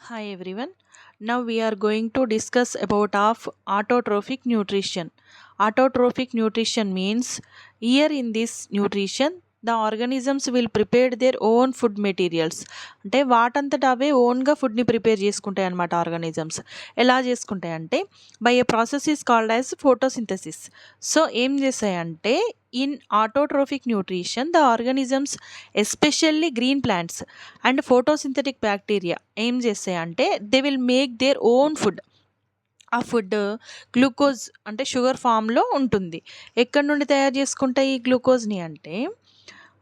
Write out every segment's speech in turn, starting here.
Hi everyone. Now we are going to discuss about of autotrophic nutrition. Autotrophic nutrition means here in this nutrition the organisms will prepare their own food materials. అంటే వాటంతట అవే ఓన్గా ఫుడ్ని prepare చేసుకుంటాయి అన్నమాట organisms. ఎలా చేసుకుంటాయి అంటే by A process is called as photosynthesis. So ఏం చేస్తాయంటే in autotrophic nutrition the organisms especially green plants and photosynthetic bacteria ఏం చేస్తాయంటే they will make their own food. ఆ ఫుడ్ గ్లూకోజ్ అంటే షుగర్ ఫామ్లో ఉంటుంది. ఎక్కడి నుండి తయారు చేసుకుంటాయి ఈ గ్లూకోజ్ని అంటే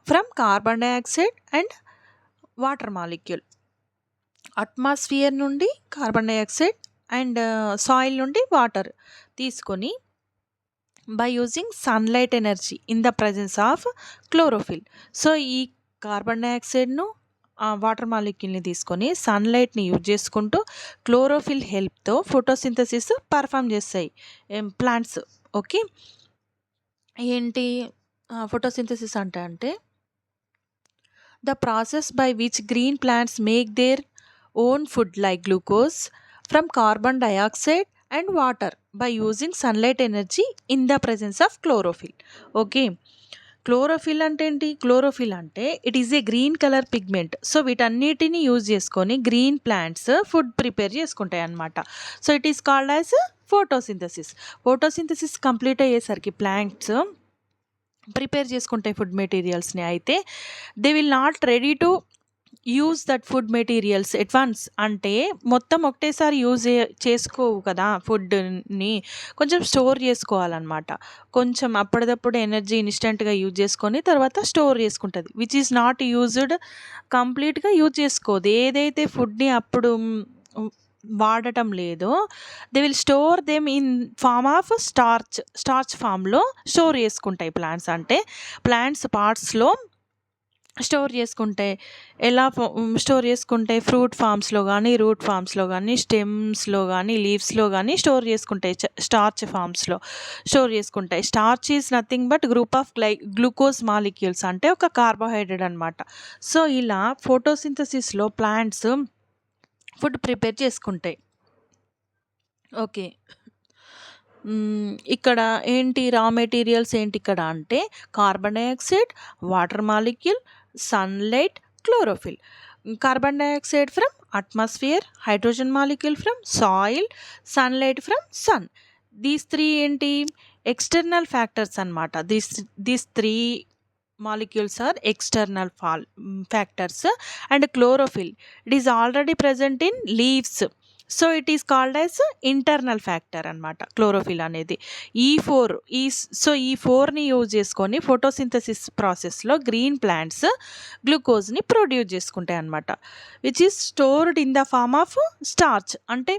from carbon dioxide and water molecule. Atmosphere నుండి కార్బన్ డైఆక్సైడ్ అండ్ సాయిల్ నుండి వాటర్ తీసుకొని by using sunlight energy in the presence of chlorophyll. So ఈ కార్బన్ డైఆక్సైడ్ను వాటర్ మాలిక్యూల్ని తీసుకొని సన్లైట్ని యూజ్ చేసుకుంటూ క్లోరోఫిల్ హెల్ప్తో ఫోటోసింథసిస్ పర్ఫామ్ చేస్తాయి ప్లాంట్స్. ఓకే, ఏంటి ఫోటోసింథసిస్ అంటే the process by which green plants make their own food like glucose from carbon dioxide and water by using sunlight energy in the presence of chlorophyll. Okay, chlorophyll అంటే ఏంటి? Chlorophyll అంటే it is a green colour pigment. So వీటన్నిటిని use చేసుకొని green plants food prepare చేసుకుంటాయి అన్నమాట. So it is called as photosynthesis. Photosynthesis complete అయ్యేసరికి plants prepare చేసుకుంటాయి food మెటీరియల్స్ని. అయితే they will not ready to use that food materials at once. అంటే మొత్తం ఒకటేసారి యూజ్ చేసుకోవు కదా ఫుడ్ని, కొంచెం స్టోర్ చేసుకోవాలన్నమాట. కొంచెం అప్పటిదప్పుడు ఎనర్జీ ఇన్స్టెంట్గా యూజ్ చేసుకొని తర్వాత స్టోర్ చేసుకుంటుంది. విచ్ ఈజ్ నాట్ యూజ్డ్ కంప్లీట్గా యూజ్ చేసుకోదు. ఏదైతే ఫుడ్ని అప్పుడు వాడటం లేదో they will store them in form of starch ఫామ్లో స్టోర్ చేసుకుంటాయి ప్లాంట్స్. అంటే ప్లాంట్స్ పార్ట్స్లో స్టోర్ చేసుకుంటే ఎలా స్టోర్ చేసుకుంటే ఫ్రూట్ ఫామ్స్లో కానీ రూట్ ఫామ్స్లో కానీ స్టెమ్స్లో కానీ లీవ్స్లో కానీ స్టోర్ చేసుకుంటాయి. స్టార్చ్ ఫామ్స్లో స్టోర్ చేసుకుంటాయి. Starch is nothing but group of glucose molecules, అంటే ఒక కార్బోహైడ్రేట్ అనమాట. సో ఇలా ఫోటోసింథసిస్లో ప్లాంట్స్ ఫుడ్ ప్రిపేర్ చేసుకుంటాయి. ఓకే, ఇక్కడ ఏంటి రా మెటీరియల్స్ ఏంటి ఇక్కడ అంటే carbon dioxide, water molecule, sunlight, chlorophyll. Carbon dioxide from atmosphere, hydrogen molecule from soil, sunlight from sun. These three ఏంటి ఎక్స్టర్నల్ ఫ్యాక్టర్స్ అనమాట. These three molecules are external factors, and chlorophyll, it is already present in leaves, so it is called as internal factor అనమాట chlorophyll అనేది. ఈ ఫోర్ని use చేసుకొని photosynthesis ప్రాసెస్లో green plants గ్లూకోజ్ని produce చేసుకుంటాయి అనమాట, which is stored in the form of starch. అంటే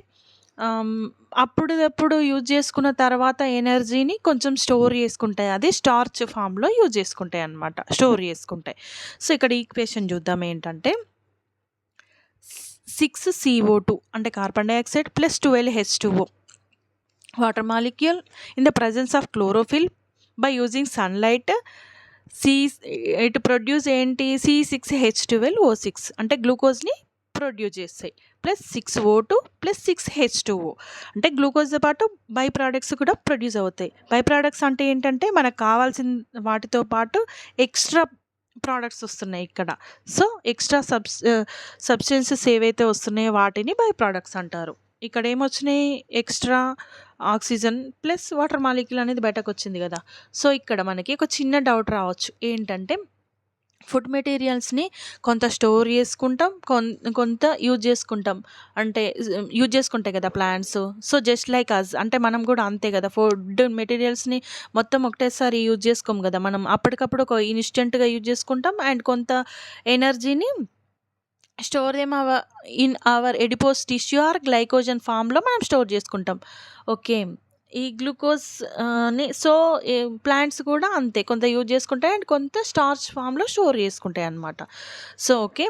అప్పుడప్పుడు యూజ్ చేసుకున్న తర్వాత ఎనర్జీని కొంచెం స్టోర్ చేసుకుంటాయి. అది స్టార్చ్ ఫామ్లో యూజ్ చేసుకుంటాయి అన్నమాట, స్టోర్ చేసుకుంటాయి. సో ఇక్కడ ఈక్వేషన్ చూద్దాం ఏంటంటే 6CO2 అంటే carbon dioxide plus 12H2O water molecule in the presence of chlorophyll by using sunlight. It produce ఏంటి C6H12O6 అంటే గ్లూకోజ్ని ప్రొడ్యూస్ చేస్తాయి. ప్లస్ 6O2 ప్లస్ 6H2O అంటే గ్లూకోజ్తో పాటు బై ప్రోడక్ట్స్ కూడా ప్రొడ్యూస్ అవుతాయి. బై ప్రోడక్ట్స్ అంటే ఏంటంటే మనకు కావాల్సిన వాటితో పాటు ఎక్స్ట్రా ప్రోడక్ట్స్ వస్తున్నాయి ఇక్కడ. సో ఎక్స్ట్రా సబ్స్టెన్సెస్ ఏవైతే వస్తున్నాయో వాటిని బై ప్రోడక్ట్స్ అంటారు. ఇక్కడ ఏమొచ్చినాయి extra oxygen plus water molecule అనేది బయటకు వచ్చింది కదా. సో ఇక్కడ మనకి ఒక చిన్న డౌట్ రావచ్చు ఏంటంటే ఫుడ్ మెటీరియల్స్ని కొంత స్టోర్ చేసుకుంటాం, కొంత యూజ్ చేసుకుంటాం. అంటే యూజ్ చేసుకుంటాయి కదా plants. So just like us అంటే మనం కూడా అంతే కదా, ఫుడ్ మెటీరియల్స్ని మొత్తం ఒకటేసారి యూజ్ చేసుకోం కదా. మనం అప్పటికప్పుడు ఒక ఇన్స్టెంట్గా యూజ్ చేసుకుంటాం అండ్ కొంత ఎనర్జీని store them in our adipose tissue or glycogen ఫామ్లో మనం స్టోర్ చేసుకుంటాం. ఓకే, ఈ గ్లూకోజ్ సో ప్లాంట్స్ కూడా అంతే, కొంత యూజ్ చేసుకుంటాయి అండ్ కొంత స్టార్చ్ ఫామ్లో స్టోర్ చేసుకుంటాయి అన్నమాట. సో ఓకే,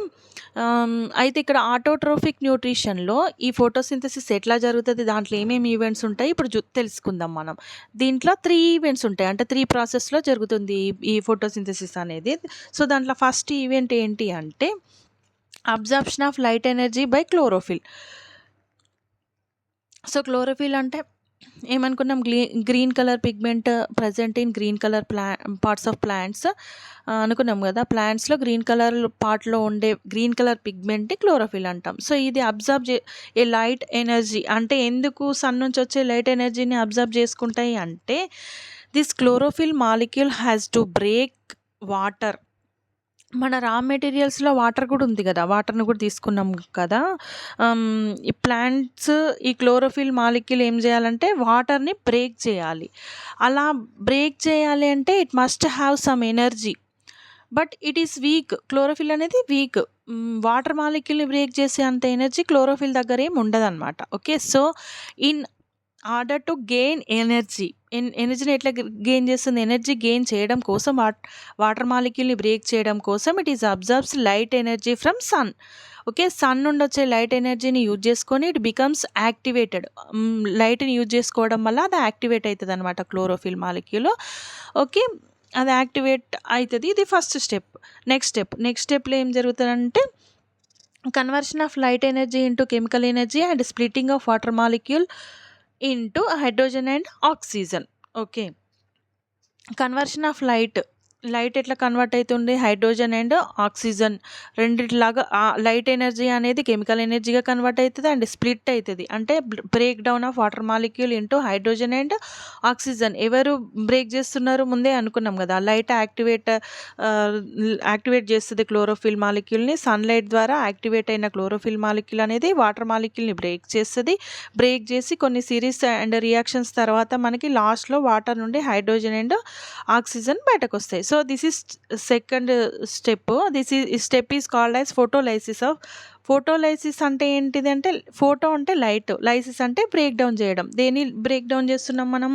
అయితే ఇక్కడ ఆటోట్రోఫిక్ న్యూట్రిషన్లో ఈ ఫోటోసింథసిస్ ఎట్లా జరుగుతుంది, దాంట్లో ఏమేమి ఈవెంట్స్ ఉంటాయి ఇప్పుడు తెలుసుకుందాం మనం. దీంట్లో 3 ఈవెంట్స్ ఉంటాయి, అంటే 3 ప్రాసెస్లో జరుగుతుంది ఈ ఫోటోసింథసిస్ అనేది. సో దాంట్లో ఫస్ట్ ఈవెంట్ ఏంటి అంటే absorption of light energy by chlorophyll. So chlorophyll అంటే ఏమనుకున్నాం, green colour pigment present in green colour parts of plants అనుకున్నాం కదా. ప్లాంట్స్లో గ్రీన్ కలర్ పార్ట్లో ఉండే గ్రీన్ కలర్ పిగ్మెంట్ని క్లోరోఫిల్ అంటాం. సో ఇది అబ్జర్బ్ ఏ లైట్ ఎనర్జీ. అంటే ఎందుకు సన్ నుంచి వచ్చే లైట్ ఎనర్జీని అబ్జర్బ్ చేసుకుంటాయి అంటే, this chlorophyll molecule has to break water. మన రా మెటీరియల్స్లో వాటర్ కూడా ఉంది కదా, వాటర్ని కూడా తీసుకున్నాం కదా. ఈ ప్లాంట్స్ ఈ క్లోరోఫిల్ మాలిక్యూల్ ఏం చేయాలంటే వాటర్ని బ్రేక్ చేయాలి. అలా బ్రేక్ చేయాలి అంటే it must have some energy, but it is week. Chlorophyll అనేది వీక్. వాటర్ మాలిక్యూల్ని బ్రేక్ చేసే అంత ఎనర్జీ క్లోరోఫిల్ దగ్గర ఏమి ఉండదన్నమాట. Okay, so in order to gain energy, ఎనర్జీని ఎట్లా గెయిన్ చేస్తుంది, ఎనర్జీ గెయిన్ చేయడం కోసం వాటర్ మాలిక్యూల్ని బ్రేక్ చేయడం కోసం it is absorbs light energy from sun. Okay, sun నుండి వచ్చే లైట్ ఎనర్జీని యూజ్ చేసుకొని ఇట్ బికమ్స్ యాక్టివేటెడ్. లైట్ని యూజ్ చేసుకోవడం వల్ల అది యాక్టివేట్ అవుతుంది అనమాట క్లోరోఫిల్ మాలిక్యూల్. ఓకే, అది యాక్టివేట్ అవుతుంది. ఇది ఫస్ట్ స్టెప్. నెక్స్ట్ స్టెప్లో ఏం జరుగుతుందంటే conversion of light energy into chemical energy and splitting of water molecule into hydrogen and oxygen. Okay, conversion of light ఎట్లా కన్వర్ట్ అవుతుంది, hydrogen and oxygen రెండిట్లాగా. Light energy అనేది chemical ఎనర్జీగా convert అవుతుంది and split అవుతుంది. అంటే break down of water molecule into hydrogen and oxygen. ఎవరు break చేస్తున్నారు, ముందే అనుకున్నాం కదా, లైట్ యాక్టివేట్ చేస్తుంది క్లోరోఫిల్ మాలిక్యూల్ని. సన్లైట్ ద్వారా యాక్టివేట్ అయిన క్లోరోఫిల్ మాలిక్యూల్ అనేది వాటర్ మాలిక్యూల్ని బ్రేక్ చేస్తుంది. బ్రేక్ చేసి కొన్ని సిరీస్ అండ్ రియాక్షన్స్ తర్వాత మనకి లాస్ట్లో వాటర్ నుండి హైడ్రోజన్ అండ్ ఆక్సిజన్ బయటకు వస్తాయి. So this is second step. Step is called as photolysis. Photolysis అంటే ఏంటిది అంటే, ఫోటో అంటే లైట్, లైసిస్ అంటే బ్రేక్ డౌన్ చేయడం. దేన్ని బ్రేక్ డౌన్ చేస్తున్నాం మనం,